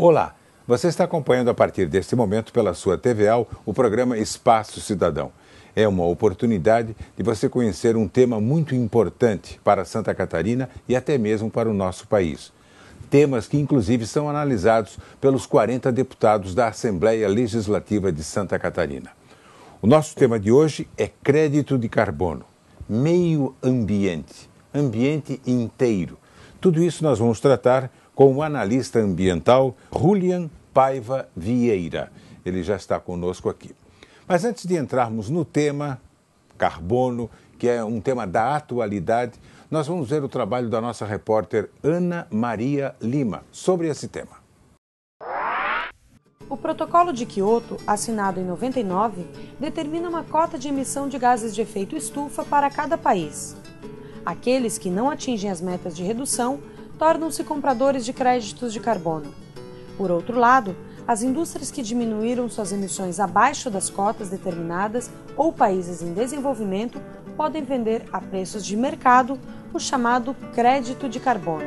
Olá, você está acompanhando a partir deste momento pela sua TVAL o programa Espaço Cidadão. É uma oportunidade de você conhecer um tema muito importante para Santa Catarina e até mesmo para o nosso país. Temas que inclusive são analisados pelos 40 deputados da Assembleia Legislativa de Santa Catarina. O nosso tema de hoje é crédito de carbono, meio ambiente, ambiente inteiro. Tudo isso nós vamos tratar com o analista ambiental Julian Paiva Vieira. Ele já está conosco aqui. Mas antes de entrarmos no tema carbono, que é um tema da atualidade, nós vamos ver o trabalho da nossa repórter Ana Maria Lima sobre esse tema. O Protocolo de Quioto, assinado em 99, determina uma cota de emissão de gases de efeito estufa para cada país. Aqueles que não atingem as metas de redução tornam-se compradores de créditos de carbono. Por outro lado, as indústrias que diminuíram suas emissões abaixo das cotas determinadas ou países em desenvolvimento podem vender a preços de mercado o chamado crédito de carbono.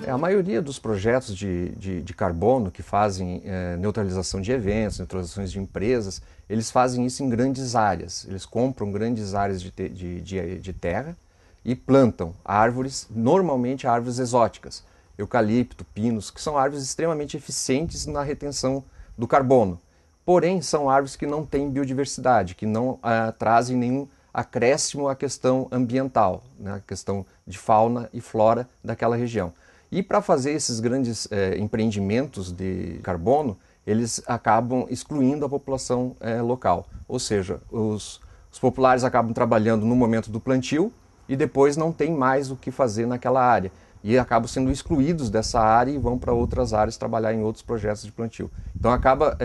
A maioria dos projetos de carbono que fazem neutralização de eventos, neutralizações de empresas, eles fazem isso em grandes áreas. Eles compram grandes áreas de terra e plantam árvores, normalmente árvores exóticas, eucalipto, pinos, que são árvores extremamente eficientes na retenção do carbono. Porém, são árvores que não têm biodiversidade, que não trazem nenhum acréscimo à questão ambiental, né, a questão de fauna e flora daquela região. E para fazer esses grandes empreendimentos de carbono, eles acabam excluindo a população local. Ou seja, os populares acabam trabalhando no momento do plantio e depois não tem mais o que fazer naquela área. E acabam sendo excluídos dessa área e vão para outras áreas trabalhar em outros projetos de plantio. Então acaba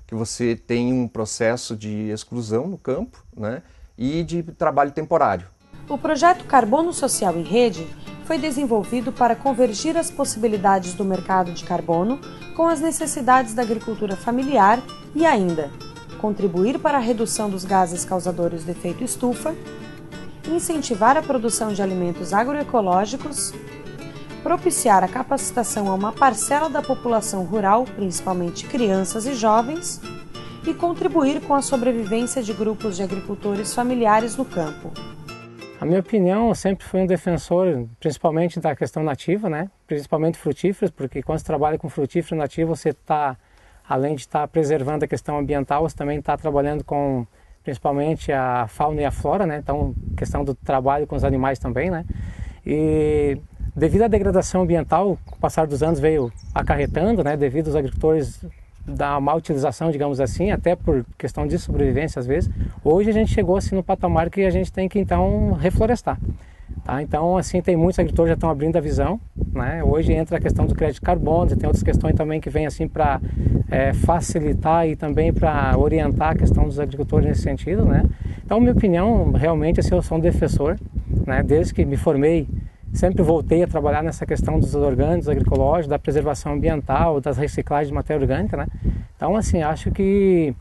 que você tem um processo de exclusão no campo, né, e de trabalho temporário. O projeto Carbono Social em Rede foi desenvolvido para convergir as possibilidades do mercado de carbono com as necessidades da agricultura familiar e ainda contribuir para a redução dos gases causadores do efeito estufa, incentivar a produção de alimentos agroecológicos, propiciar a capacitação a uma parcela da população rural, principalmente crianças e jovens, e contribuir com a sobrevivência de grupos de agricultores familiares no campo. A minha opinião, eu sempre fui um defensor, principalmente da questão nativa, né? Principalmente frutíferas, porque quando você trabalha com frutífero nativo, você está, além de estar preservando a questão ambiental, você também está trabalhando com, principalmente, a fauna e a flora, né? Então, questão do trabalho com os animais também, né? E devido à degradação ambiental, com o passar dos anos veio acarretando, né? Devido aos agricultores da má utilização, digamos assim, até por questão de sobrevivência às vezes, hoje a gente chegou assim no patamar que a gente tem que então reflorestar. Tá? Então assim, tem muitos agricultores que já estão abrindo a visão, né? Hoje entra a questão do crédito de carbono, e tem outras questões também que vêm assim para facilitar e também para orientar a questão dos agricultores nesse sentido, né? Então, minha opinião, realmente assim, eu sou um defensor, né? Desde que me formei, sempre voltei a trabalhar nessa questão dos orgânicos, agroecológicos, da preservação ambiental, das reciclagens de matéria orgânica, né? Então, assim, acho que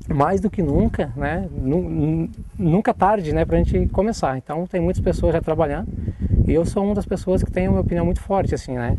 mais do que nunca, né? Nunca tarde, né, para a gente começar. Então, tem muitas pessoas já trabalhando e eu sou uma das pessoas que tem uma opinião muito forte, assim, né?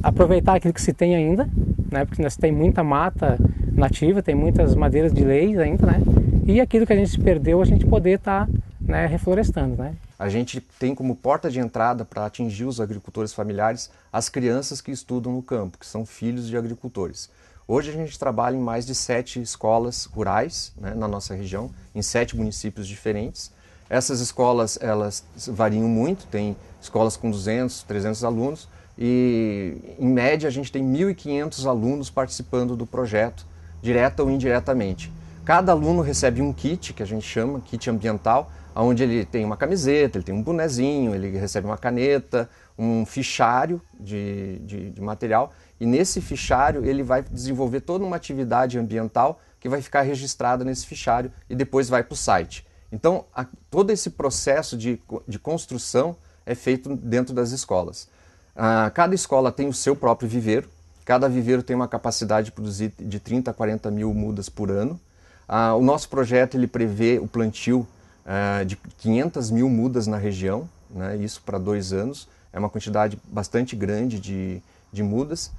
Aproveitar aquilo que se tem ainda, né? Porque nós tem muita mata nativa, tem muitas madeiras de leis ainda, né? E aquilo que a gente perdeu, a gente poder estar, né, reflorestando, né? A gente tem como porta de entrada para atingir os agricultores familiares as crianças que estudam no campo, que são filhos de agricultores. Hoje a gente trabalha em mais de 7 escolas rurais, né, na nossa região, em 7 municípios diferentes. Essas escolas, elas variam muito, tem escolas com 200, 300 alunos e, em média, a gente tem 1.500 alunos participando do projeto, direta ou indiretamente. Cada aluno recebe um kit, que a gente chama kit ambiental, onde ele tem uma camiseta, ele tem um bonezinho, ele recebe uma caneta, um fichário de material, e nesse fichário ele vai desenvolver toda uma atividade ambiental que vai ficar registrada nesse fichário e depois vai para o site. Então, todo esse processo de construção é feito dentro das escolas. Cada escola tem o seu próprio viveiro, cada viveiro tem uma capacidade de produzir de 30 a 40 mil mudas por ano. O nosso projeto ele prevê o plantio de 500 mil mudas na região, né, isso para 2 anos, é uma quantidade bastante grande de mudas.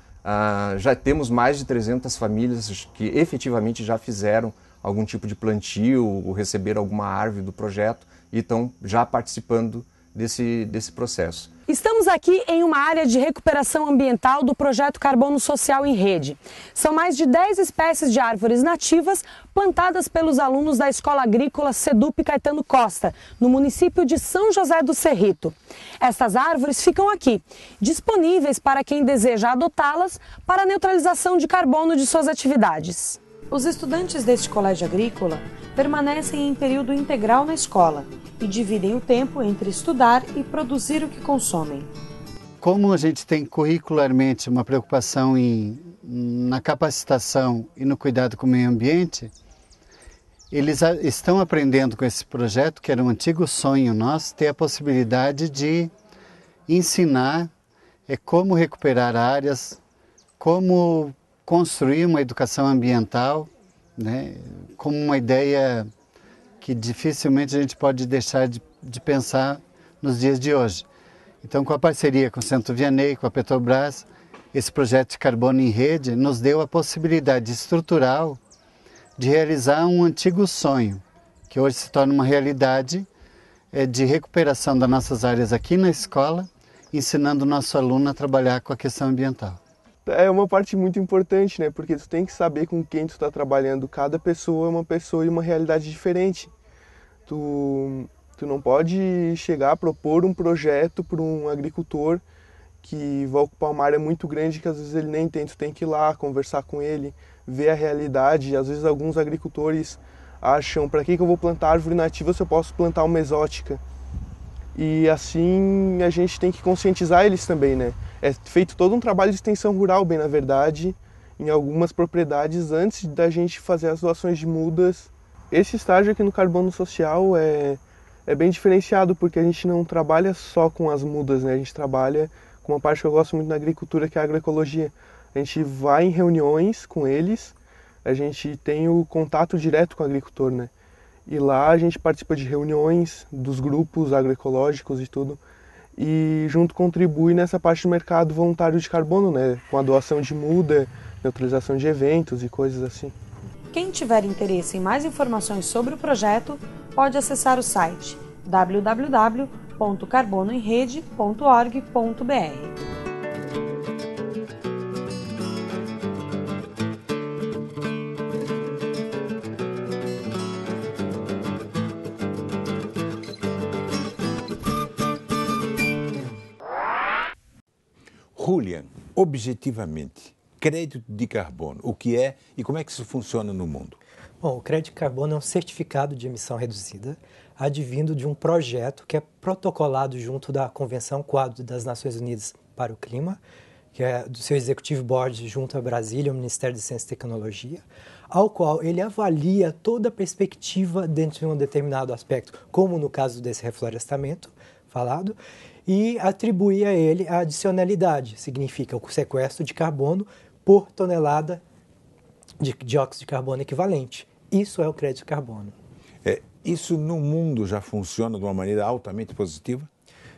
Já temos mais de 300 famílias que efetivamente já fizeram algum tipo de plantio ou receberam alguma árvore do projeto e estão já participando desse processo. Estamos aqui em uma área de recuperação ambiental do projeto Carbono Social em Rede. São mais de 10 espécies de árvores nativas plantadas pelos alunos da Escola Agrícola Sedup Caetano Costa, no município de São José do Cerrito. Estas árvores ficam aqui, disponíveis para quem deseja adotá-las para a neutralização de carbono de suas atividades. Os estudantes deste colégio agrícola permanecem em período integral na escola e dividem o tempo entre estudar e produzir o que consomem. Como a gente tem curricularmente uma preocupação na capacitação e no cuidado com o meio ambiente, eles estão aprendendo com esse projeto, que era um antigo sonho nosso, ter a possibilidade de ensinar como recuperar áreas, como construir uma educação ambiental, né, como uma ideia que dificilmente a gente pode deixar de pensar nos dias de hoje. Então, com a parceria com o Centro Vianney, com a Petrobras, esse projeto de carbono em rede nos deu a possibilidade estrutural de realizar um antigo sonho, que hoje se torna uma realidade, de recuperação das nossas áreas aqui na escola, ensinando o nosso aluno a trabalhar com a questão ambiental. É uma parte muito importante, né? Porque tu tem que saber com quem tu está trabalhando. Cada pessoa é uma pessoa e uma realidade diferente. Tu não pode chegar a propor um projeto para um agricultor que vai ocupar uma área muito grande que às vezes ele nem tem. Tu tem que ir lá, conversar com ele, ver a realidade. Às vezes alguns agricultores acham, para que eu vou plantar árvore nativa se eu posso plantar uma exótica? E assim a gente tem que conscientizar eles também, né? É feito todo um trabalho de extensão rural, bem na verdade, em algumas propriedades antes da gente fazer as doações de mudas. Esse estágio aqui no Carbono Social é bem diferenciado, porque a gente não trabalha só com as mudas, né? A gente trabalha com uma parte que eu gosto muito na agricultura, que é a agroecologia. A gente vai em reuniões com eles, a gente tem o contato direto com o agricultor, né? E lá a gente participa de reuniões dos grupos agroecológicos e tudo, e junto contribui nessa parte do mercado voluntário de carbono, né? Com a doação de muda, neutralização de eventos e coisas assim. Quem tiver interesse em mais informações sobre o projeto, pode acessar o site www.carbonoemrede.org.br. Julian, objetivamente, crédito de carbono, o que é e como é que isso funciona no mundo? Bom, o crédito de carbono é um certificado de emissão reduzida advindo de um projeto que é protocolado junto da Convenção Quadro das Nações Unidas para o Clima, que é do seu Executive Board junto a Brasília, o Ministério de Ciência e Tecnologia, ao qual ele avalia toda a perspectiva dentro de um determinado aspecto, como no caso desse reflorestamento falado, e atribuir a ele a adicionalidade, significa o sequestro de carbono por tonelada de dióxido de carbono equivalente. Isso é o crédito de carbono. Isso no mundo já funciona de uma maneira altamente positiva?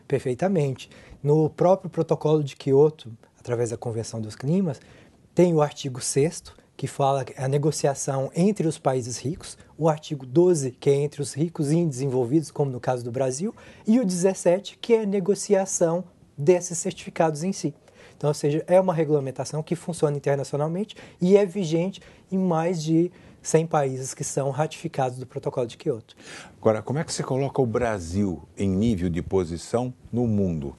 Perfeitamente. No próprio protocolo de Quioto, através da Convenção dos Climas, tem o artigo 6º, que fala a negociação entre os países ricos, o artigo 12, que é entre os ricos e desenvolvidos, como no caso do Brasil, e o 17, que é a negociação desses certificados em si. Então, ou seja, é uma regulamentação que funciona internacionalmente e é vigente em mais de 100 países que são ratificados do Protocolo de Quioto. Agora, como é que você coloca o Brasil em nível de posição no mundo?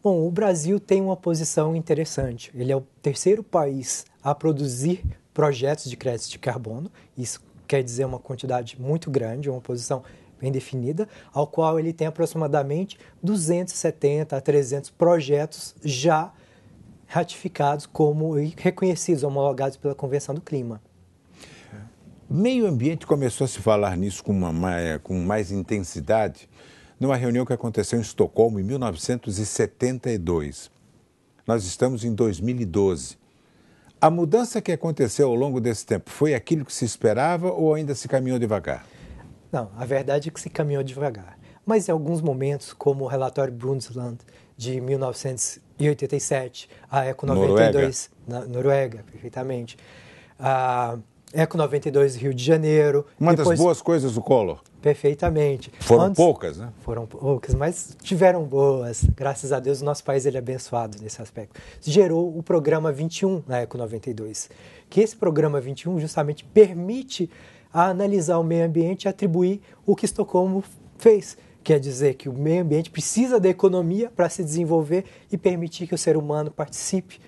Bom, o Brasil tem uma posição interessante. Ele é o terceiro país a produzir projetos de créditos de carbono. Isso quer dizer uma quantidade muito grande, uma posição bem definida, ao qual ele tem aproximadamente 270 a 300 projetos já ratificados como reconhecidos, homologados pela Convenção do Clima. Meio ambiente começou a se falar nisso com mais intensidade numa reunião que aconteceu em Estocolmo em 1972. Nós estamos em 2012. A mudança que aconteceu ao longo desse tempo foi aquilo que se esperava ou ainda se caminhou devagar? Não, a verdade é que se caminhou devagar. Mas em alguns momentos, como o relatório Brundtland de 1987, a Eco 92 na Noruega, perfeitamente. A Eco 92 Rio de Janeiro. Uma das boas coisas do Collor. Perfeitamente. Foram poucas, né? Foram poucas, mas tiveram boas. Graças a Deus, o nosso país ele é abençoado nesse aspecto. Gerou o programa 21 na Eco 92, que esse programa 21 justamente permite analisar o meio ambiente e atribuir o que Estocolmo fez. Quer dizer que o meio ambiente precisa da economia para se desenvolver e permitir que o ser humano participe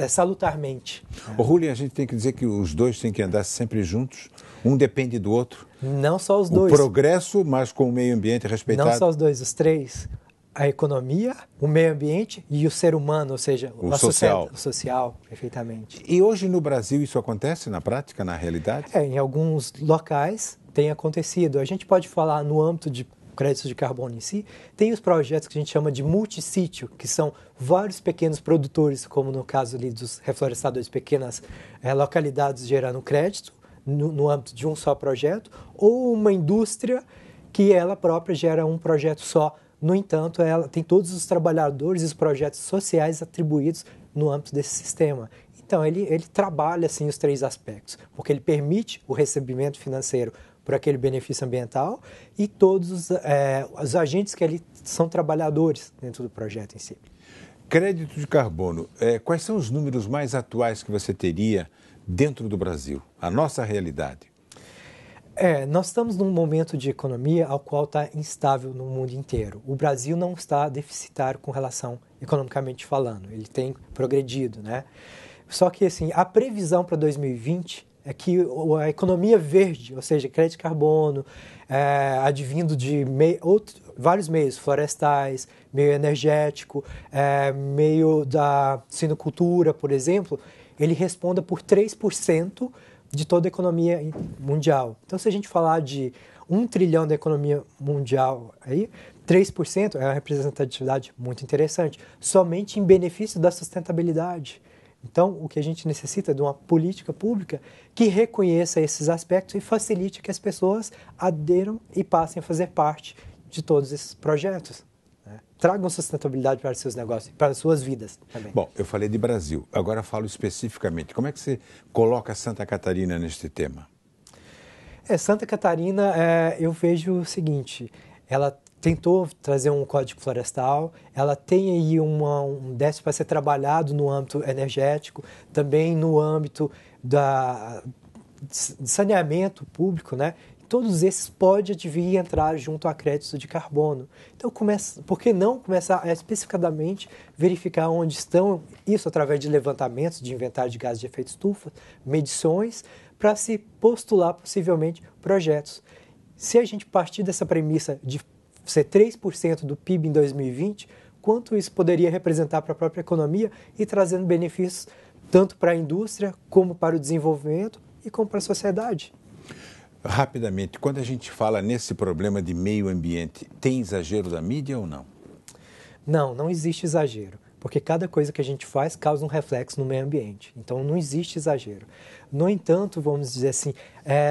salutarmente. O Rulli, a gente tem que dizer que os dois têm que andar sempre juntos, um depende do outro. Não só os dois. O progresso, mas com o meio ambiente respeitado. Não só os dois, os três. A economia, o meio ambiente e o ser humano, ou seja, o social. O social, perfeitamente. E hoje no Brasil isso acontece na prática, na realidade? Em alguns locais tem acontecido. A gente pode falar no âmbito de créditos de carbono em si, tem os projetos que a gente chama de multissítio, que são vários pequenos produtores, como no caso ali dos reflorestadores, pequenas localidades gerando crédito no âmbito de um só projeto, ou uma indústria que ela própria gera um projeto só. No entanto, ela tem todos os trabalhadores e os projetos sociais atribuídos no âmbito desse sistema. Então, ele trabalha assim os três aspectos, porque ele permite o recebimento financeiro por aquele benefício ambiental e todos os agentes que ali são trabalhadores dentro do projeto em si. Crédito de carbono, quais são os números mais atuais que você teria dentro do Brasil, a nossa realidade? Nós estamos num momento de economia ao qual está instável no mundo inteiro. O Brasil não está deficitário com relação, economicamente falando, ele tem progredido, né? Só que assim, a previsão para 2020 é que a economia verde, ou seja, crédito de carbono, advindo de vários meios, florestais, meio energético, meio da sinocultura, por exemplo, ele responda por 3% de toda a economia mundial. Então, se a gente falar de 1 trilhão da economia mundial, aí, 3% é uma representatividade muito interessante, somente em benefício da sustentabilidade. Então, o que a gente necessita é de uma política pública que reconheça esses aspectos e facilite que as pessoas aderam e passem a fazer parte de todos esses projetos. Né? Tragam sustentabilidade para os seus negócios, para as suas vidas também. Bom, eu falei de Brasil, agora falo especificamente. Como é que você coloca Santa Catarina neste tema? Santa Catarina, eu vejo o seguinte, ela tentou trazer um código florestal, ela tem aí um déficit para ser trabalhado no âmbito energético, também no âmbito de saneamento público, né? Todos esses podem vir entrar junto a créditos de carbono. Então, por que não começar a especificadamente verificar onde estão, isso através de levantamentos de inventário de gases de efeito estufa, medições, para se postular possivelmente projetos. Se a gente partir dessa premissa de ser 3% do PIB em 2020, quanto isso poderia representar para a própria economia e trazendo benefícios tanto para a indústria, como para o desenvolvimento e como para a sociedade. Rapidamente, quando a gente fala nesse problema de meio ambiente, tem exagero da mídia ou não? Não existe exagero, porque cada coisa que a gente faz causa um reflexo no meio ambiente. Então, não existe exagero. No entanto, vamos dizer assim,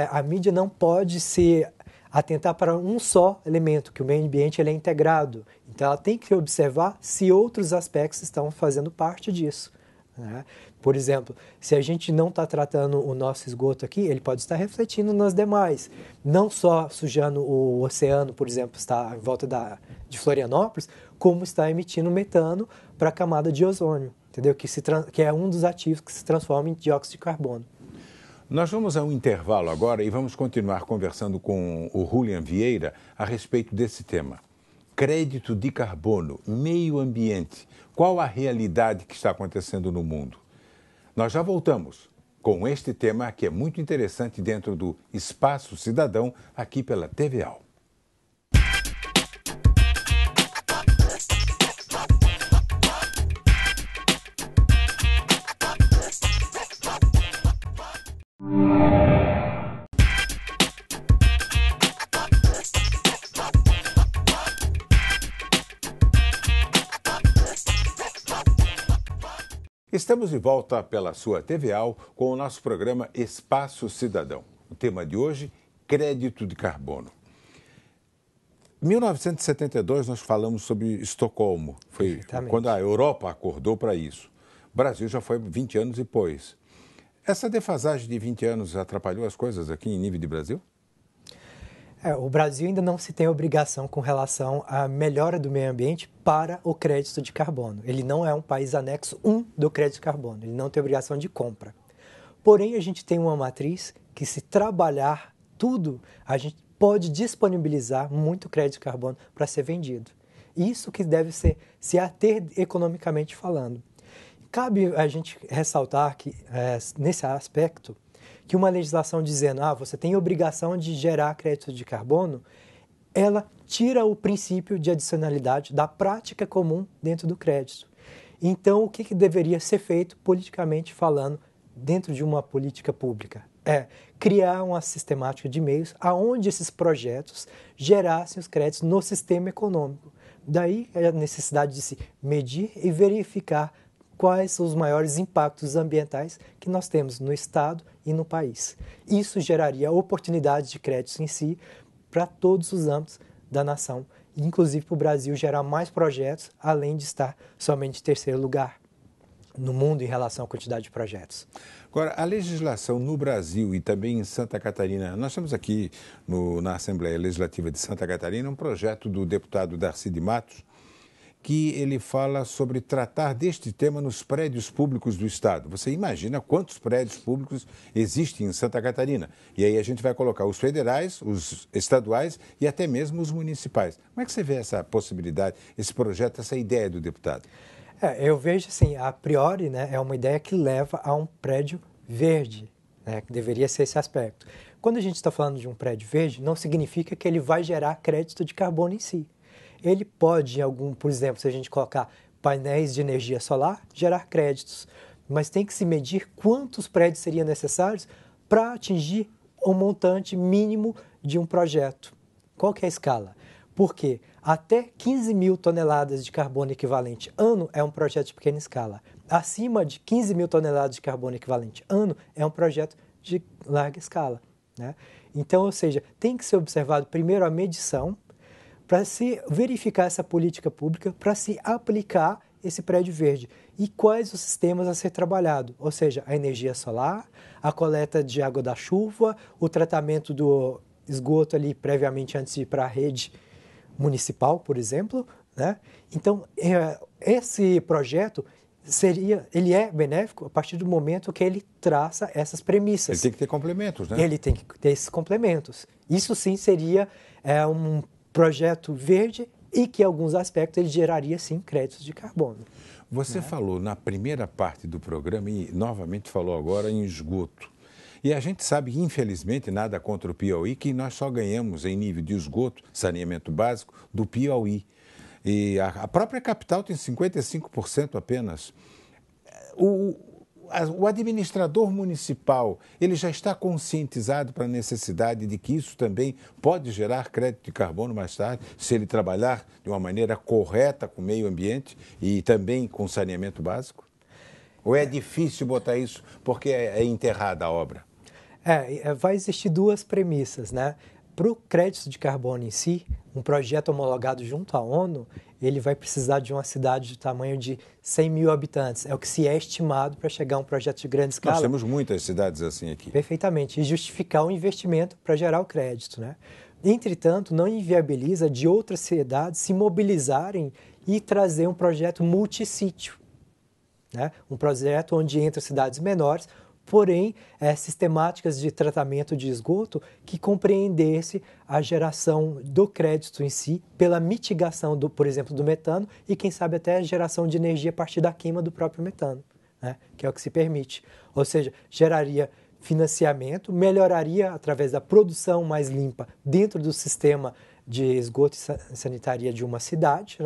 a mídia não pode se atentar para um só elemento, que o meio ambiente ele é integrado. Então, ela tem que observar se outros aspectos estão fazendo parte disso. Né? Por exemplo, se a gente não está tratando o nosso esgoto aqui, ele pode estar refletindo nas demais. Não só sujando o oceano, por exemplo, está em volta de Florianópolis, como está emitindo metano para a camada de ozônio, entendeu? Que é um dos ativos que se transforma em dióxido de carbono. Nós vamos a um intervalo agora e vamos continuar conversando com o Julian Vieira a respeito desse tema. Crédito de carbono, meio ambiente. Qual a realidade que está acontecendo no mundo? Nós já voltamos com este tema que é muito interessante dentro do Espaço Cidadão, aqui pela TVAL. Estamos de volta pela sua TVAL com o nosso programa Espaço Cidadão. O tema de hoje, crédito de carbono. Em 1972, nós falamos sobre Estocolmo. Foi quando a Europa acordou para isso. O Brasil já foi 20 anos depois. Essa defasagem de 20 anos atrapalhou as coisas aqui em nível de Brasil? O Brasil ainda não se tem obrigação com relação à melhora do meio ambiente para o crédito de carbono. Ele não é um país anexo 1 do crédito de carbono. Ele não tem obrigação de compra. Porém, a gente tem uma matriz que, se trabalhar tudo, a gente pode disponibilizar muito crédito de carbono para ser vendido. Isso que deve se ater economicamente falando. Cabe a gente ressaltar que, nesse aspecto, que uma legislação dizendo você tem obrigação de gerar crédito de carbono, ela tira o princípio de adicionalidade da prática comum dentro do crédito. Então, o que deveria ser feito politicamente falando dentro de uma política pública? Criar uma sistemática de meios aonde esses projetos gerassem os créditos no sistema econômico. Daí a necessidade de se medir e verificar quais são os maiores impactos ambientais que nós temos no Estado e no país. Isso geraria oportunidades de créditos em si para todos os âmbitos da nação, inclusive para o Brasil gerar mais projetos, além de estar somente em terceiro lugar no mundo em relação à quantidade de projetos. Agora, a legislação no Brasil e também em Santa Catarina, nós temos aqui na Assembleia Legislativa de Santa Catarina um projeto do deputado Darcy de Matos, que ele fala sobre tratar deste tema nos prédios públicos do Estado. Você imagina quantos prédios públicos existem em Santa Catarina. E aí a gente vai colocar os federais, os estaduais e até mesmo os municipais. Como é que você vê essa possibilidade, esse projeto, essa ideia do deputado? Eu vejo assim, a priori, é uma ideia que leva a um prédio verde, que deveria ser esse aspecto. Quando a gente está falando de um prédio verde, não significa que ele vai gerar crédito de carbono em si. Ele pode, por exemplo, se a gente colocar painéis de energia solar, gerar créditos, mas tem que se medir quantos prédios seriam necessários para atingir o montante mínimo de um projeto. Qual que é a escala? Porque até 15 mil toneladas de carbono equivalente ano é um projeto de pequena escala. Acima de 15 mil toneladas de carbono equivalente ano é um projeto de larga escala. Então, ou seja, tem que ser observado primeiro a medição para se verificar essa política pública, para se aplicar esse prédio verde. E quais os sistemas a ser trabalhado? Ou seja, a energia solar, a coleta de água da chuva, o tratamento do esgoto ali previamente antes de ir para a rede municipal, por exemplo. Então, esse projeto ele é benéfico a partir do momento que ele traça essas premissas. Ele tem que ter complementos, né? Ele tem que ter esses complementos. Isso sim seria um projeto verde e que, em alguns aspectos, ele geraria, sim, créditos de carbono. Você falou na primeira parte do programa e novamente falou agora em esgoto. E a gente sabe, infelizmente, nada contra o Piauí, que nós só ganhamos em nível de esgoto, saneamento básico, do Piauí. E a própria capital tem 55% apenas. O administrador municipal, ele já está conscientizado para a necessidade de que isso também pode gerar crédito de carbono mais tarde, se ele trabalhar de uma maneira correta com o meio ambiente e também com saneamento básico? Ou é difícil botar isso porque é enterrada a obra? Vai existir duas premissas, Para o crédito de carbono em si, um projeto homologado junto à ONU, ele vai precisar de uma cidade de tamanho de 100 mil habitantes. É o que se é estimado para chegar a um projeto de grande escala. Nós temos muitas cidades assim aqui. Perfeitamente. E justificar o investimento para gerar o crédito, Entretanto, não inviabiliza de outras cidades se mobilizarem e trazer um projeto multissítio. Um projeto onde entram cidades menores, porém sistemáticas de tratamento de esgoto que compreendesse a geração do crédito em si pela mitigação, por exemplo, do metano e, quem sabe, até a geração de energia a partir da queima do próprio metano, que é o que se permite. Ou seja, geraria financiamento, melhoraria através da produção mais limpa dentro do sistema de esgoto e sanitaria de uma cidade,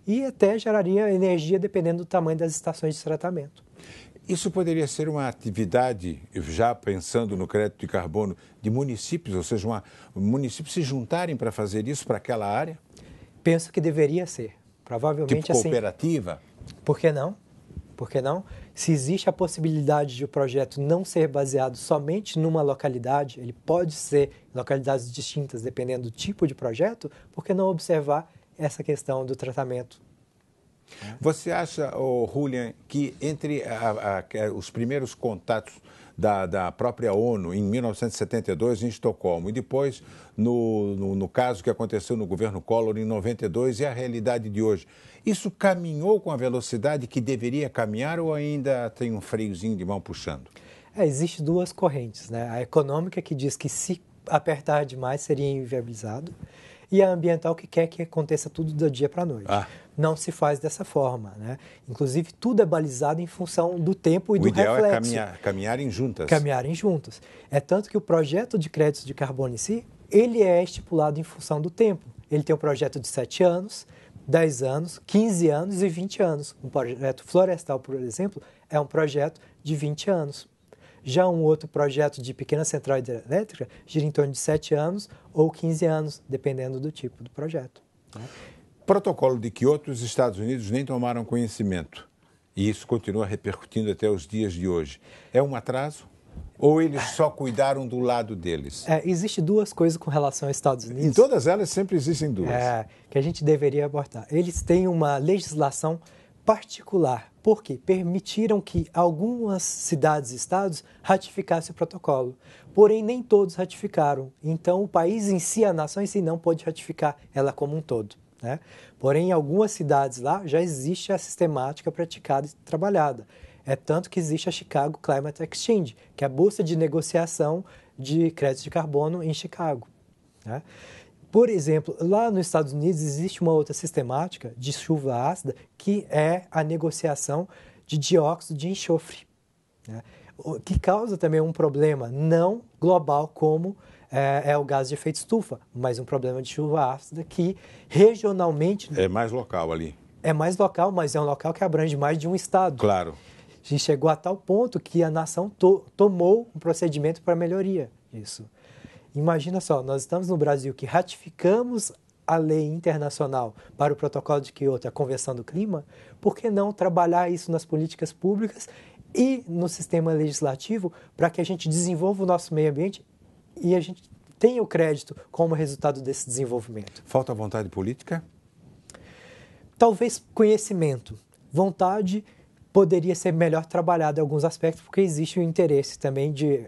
e até geraria energia dependendo do tamanho das estações de tratamento. Isso poderia ser uma atividade, já pensando no crédito de carbono, de municípios, ou seja, municípios se juntarem para fazer isso para aquela área? Penso que deveria ser. Provavelmente tipo cooperativa? Assim. Por que não? Por que não? Se existe a possibilidade de o projeto não ser baseado somente numa localidade, ele pode ser em localidades distintas, dependendo do tipo de projeto, por que não observar essa questão do tratamento? Você acha, Julian, que entre os primeiros contatos da própria ONU em 1972 em Estocolmo e depois no caso que aconteceu no governo Collor em 92 e a realidade de hoje, isso caminhou com a velocidade que deveria caminhar ou ainda tem um freiozinho de mão puxando? Existem duas correntes, né? A econômica, que diz que se apertar demais seria inviabilizado, e a ambiental, que quer que aconteça tudo do dia para a noite. Não se faz dessa forma, né? Inclusive, tudo é balizado em função do tempo e do reflexo. O ideal é caminharem juntas. Caminharem juntas. É tanto que o projeto de créditos de carbono em si, ele é estipulado em função do tempo. Ele tem um projeto de 7 anos, 10 anos, 15 anos e 20 anos. Um projeto florestal, por exemplo, é um projeto de 20 anos. Já um outro projeto de pequena central hidrelétrica gira em torno de 7 anos ou 15 anos, dependendo do tipo do projeto. Protocolo de Kyoto, os Estados Unidos nem tomaram conhecimento. E isso continua repercutindo até os dias de hoje. É um atraso? Ou eles só cuidaram do lado deles? Existem duas coisas com relação aos Estados Unidos. Em todas elas sempre existem duas. Que a gente deveria abordar. Eles têm uma legislação particular, porque permitiram que algumas cidades e estados ratificassem o protocolo. Porém, nem todos ratificaram. Então, o país em si, a nação em si, não pode ratificar ela como um todo, né? Porém, em algumas cidades lá já existe a sistemática praticada e trabalhada. É tanto que existe a Chicago Climate Exchange, que é a bolsa de negociação de créditos de carbono em Chicago, né? Por exemplo, lá nos Estados Unidos existe uma outra sistemática de chuva ácida, que é a negociação de dióxido de enxofre, né? O que causa também um problema não global como é o gás de efeito estufa, mas um problema de chuva ácida que regionalmente... É mais local ali. É mais local, mas é um local que abrange mais de um estado. Claro. E chegou a tal ponto que a nação tomou um procedimento para melhoria disso. Imagina só, nós estamos no Brasil que ratificamos a lei internacional para o protocolo de Kyoto, a Convenção do Clima, por que não trabalhar isso nas políticas públicas e no sistema legislativo para que a gente desenvolva o nosso meio ambiente e a gente tenha o crédito como resultado desse desenvolvimento? Falta vontade política? Talvez conhecimento. Vontade poderia ser melhor trabalhada em alguns aspectos, porque existe o interesse também de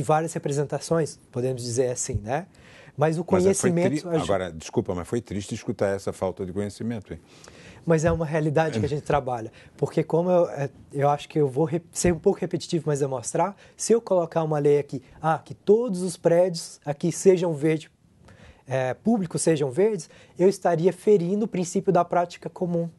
várias representações, podemos dizer assim, né? Mas o conhecimento... Agora, desculpa, mas foi triste escutar essa falta de conhecimento, hein? Mas é uma realidade que a gente trabalha. Porque como eu acho que eu vou ser um pouco repetitivo, mas eu mostrar, se eu colocar uma lei aqui, que todos os prédios aqui sejam verdes, públicos sejam verdes, eu estaria ferindo o princípio da prática comum,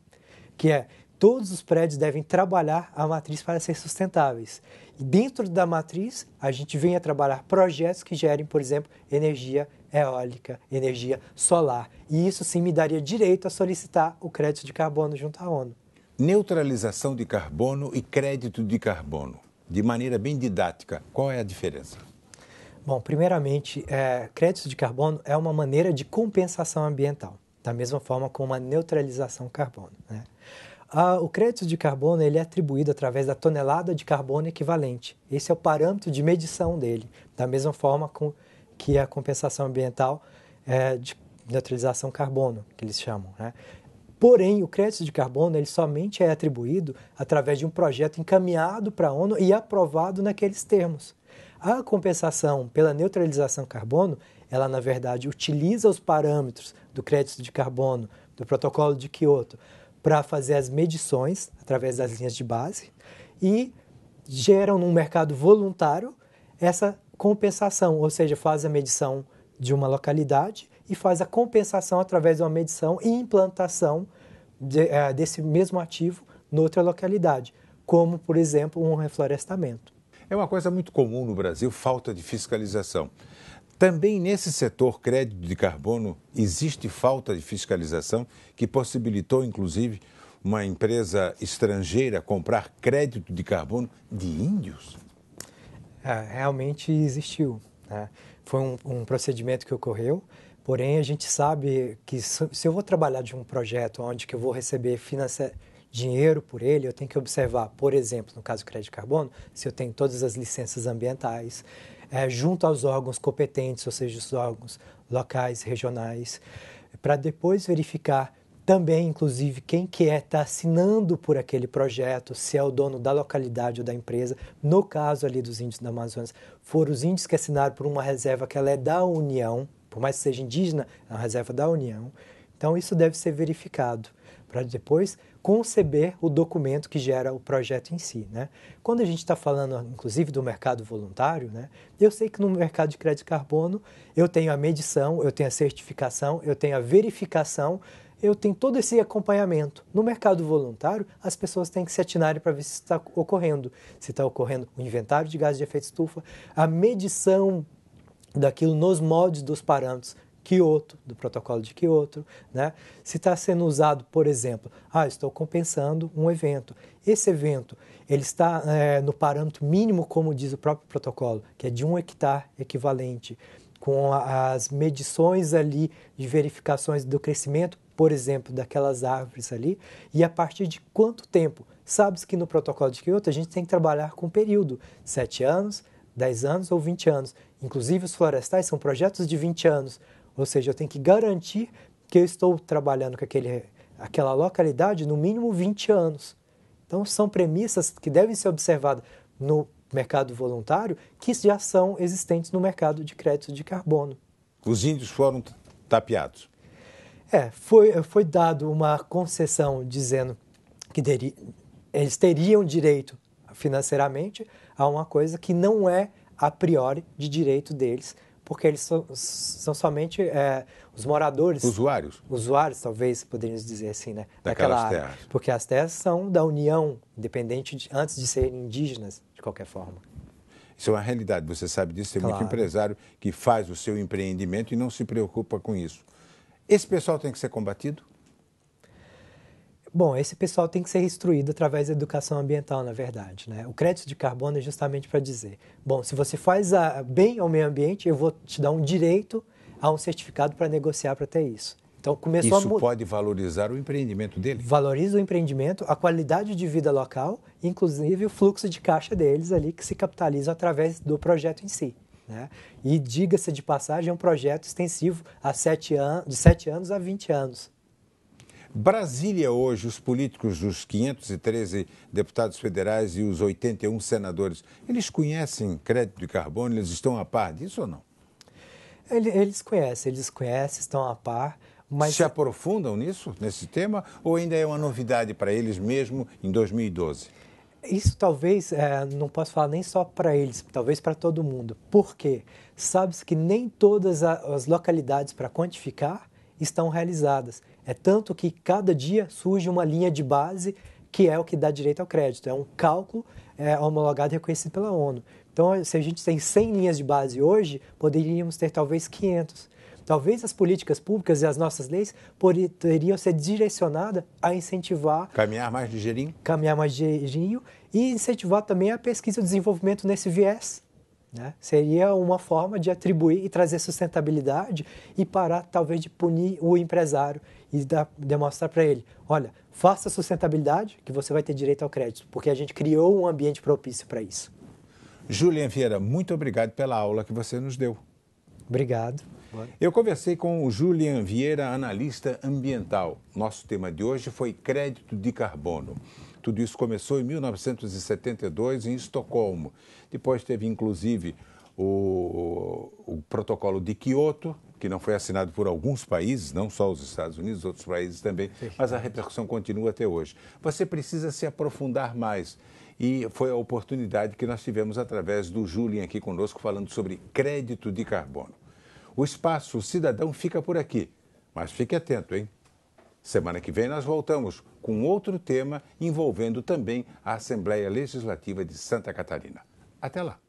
que é todos os prédios devem trabalhar a matriz para ser sustentáveis. E dentro da matriz, a gente vem a trabalhar projetos que gerem, por exemplo, energia eólica, energia solar. E isso sim me daria direito a solicitar o crédito de carbono junto à ONU. Neutralização de carbono e crédito de carbono. De maneira bem didática, qual é a diferença? Bom, primeiramente, crédito de carbono é uma maneira de compensação ambiental, da mesma forma como a neutralização carbono, né? O crédito de carbono ele é atribuído através da tonelada de carbono equivalente. Esse é o parâmetro de medição dele, da mesma forma que a compensação ambiental de neutralização carbono, que eles chamam, né? Porém, o crédito de carbono ele somente é atribuído através de um projeto encaminhado para a ONU e aprovado naqueles termos. A compensação pela neutralização carbono, ela na verdade utiliza os parâmetros do crédito de carbono, do protocolo de Kyoto, para fazer as medições através das linhas de base e geram num mercado voluntário essa compensação, ou seja, faz a medição de uma localidade e faz a compensação através de uma medição e implantação desse mesmo ativo noutra localidade, como, por exemplo, um reflorestamento. É uma coisa muito comum no Brasil, falta de fiscalização. Também nesse setor crédito de carbono existe falta de fiscalização que possibilitou, inclusive, uma empresa estrangeira comprar crédito de carbono de índios? Realmente existiu, né? Foi um procedimento que ocorreu, porém a gente sabe que se eu vou trabalhar de um projeto onde que eu vou receber dinheiro por ele, eu tenho que observar, por exemplo, no caso do crédito de carbono, se eu tenho todas as licenças ambientais, junto aos órgãos competentes, ou seja, os órgãos locais, regionais, para depois verificar também, inclusive, quem que está assinando por aquele projeto, se é o dono da localidade ou da empresa. No caso ali dos índios da Amazônia, foram os índios que assinaram por uma reserva que ela é da União, por mais que seja indígena, é uma reserva da União. Então, isso deve ser verificado para depois conceber o documento que gera o projeto em si, né? Quando a gente está falando, inclusive, do mercado voluntário, né? Eu sei que no mercado de crédito de carbono eu tenho a medição, eu tenho a certificação, eu tenho a verificação, eu tenho todo esse acompanhamento. No mercado voluntário, as pessoas têm que se atinarem para ver se está ocorrendo. Se está ocorrendo o inventário de gases de efeito estufa, a medição daquilo nos moldes dos parâmetros Kyoto, do protocolo de Kyoto, né? Se está sendo usado, por exemplo, estou compensando um evento. Esse evento ele está no parâmetro mínimo, como diz o próprio protocolo, que é de 1 hectare equivalente, com as medições ali de verificações do crescimento, por exemplo, daquelas árvores ali, e a partir de quanto tempo? Sabe-se que no protocolo de Kyoto a gente tem que trabalhar com período, 7 anos, 10 anos ou 20 anos. Inclusive os florestais são projetos de 20 anos, ou seja, eu tenho que garantir que eu estou trabalhando com aquela localidade no mínimo 20 anos. Então são premissas que devem ser observadas no mercado voluntário que já são existentes no mercado de crédito de carbono. Os índios foram tapeados? Foi dado uma concessão dizendo que eles teriam direito financeiramente a uma coisa que não é a priori de direito deles, porque eles são somente os moradores. Usuários? Usuários, talvez poderíamos dizer assim, né? Daquelas terras. Porque as terras são da União, independente antes de serem indígenas, de qualquer forma. Isso é uma realidade, você sabe disso. Tem Claro. muito empresário que faz o seu empreendimento e não se preocupa com isso. Esse pessoal tem que ser combatido? Bom, esse pessoal tem que ser instruído através da educação ambiental, na verdade, né? O crédito de carbono é justamente para dizer, bom, se você faz bem ao meio ambiente, eu vou te dar um direito a um certificado para negociar para ter isso. Então, começou Isso pode valorizar o empreendimento dele? Valoriza o empreendimento, a qualidade de vida local, inclusive o fluxo de caixa deles ali, que se capitaliza através do projeto em si, né? E, diga-se de passagem, é um projeto extensivo de 7 anos a 20 anos. Brasília hoje, os políticos dos 513 deputados federais e os 81 senadores, eles conhecem crédito de carbono? Eles estão a par disso ou não? Eles conhecem, estão a par. Mas se aprofundam nesse tema, ou ainda é uma novidade para eles mesmo em 2012? Isso talvez, não posso falar nem só para eles, talvez para todo mundo. Por quê? Sabe-se que nem todas as localidades para quantificar estão realizadas. É tanto que cada dia surge uma linha de base que é o que dá direito ao crédito. É um cálculo homologado e reconhecido pela ONU. Então, se a gente tem 100 linhas de base hoje, poderíamos ter talvez 500. Talvez as políticas públicas e as nossas leis poderiam ser direcionadas a incentivar... Caminhar mais ligeirinho? Caminhar mais ligeirinho e incentivar também a pesquisa e o desenvolvimento nesse viés, né? Seria uma forma de atribuir e trazer sustentabilidade e parar, talvez, de punir o empresário e demonstrar para ele, olha, faça sustentabilidade que você vai ter direito ao crédito, porque a gente criou um ambiente propício para isso. Julian Vieira, muito obrigado pela aula que você nos deu. Obrigado. Eu conversei com o Julian Vieira, analista ambiental. Nosso tema de hoje foi crédito de carbono. Tudo isso começou em 1972 em Estocolmo. Depois teve, inclusive, o protocolo de Kyoto, que não foi assinado por alguns países, não só os Estados Unidos, outros países também, mas a repercussão continua até hoje. Você precisa se aprofundar mais. E foi a oportunidade que nós tivemos através do Julian aqui conosco, falando sobre crédito de carbono. O Espaço Cidadão fica por aqui, mas fique atento, hein? Semana que vem nós voltamos com outro tema envolvendo também a Assembleia Legislativa de Santa Catarina. Até lá!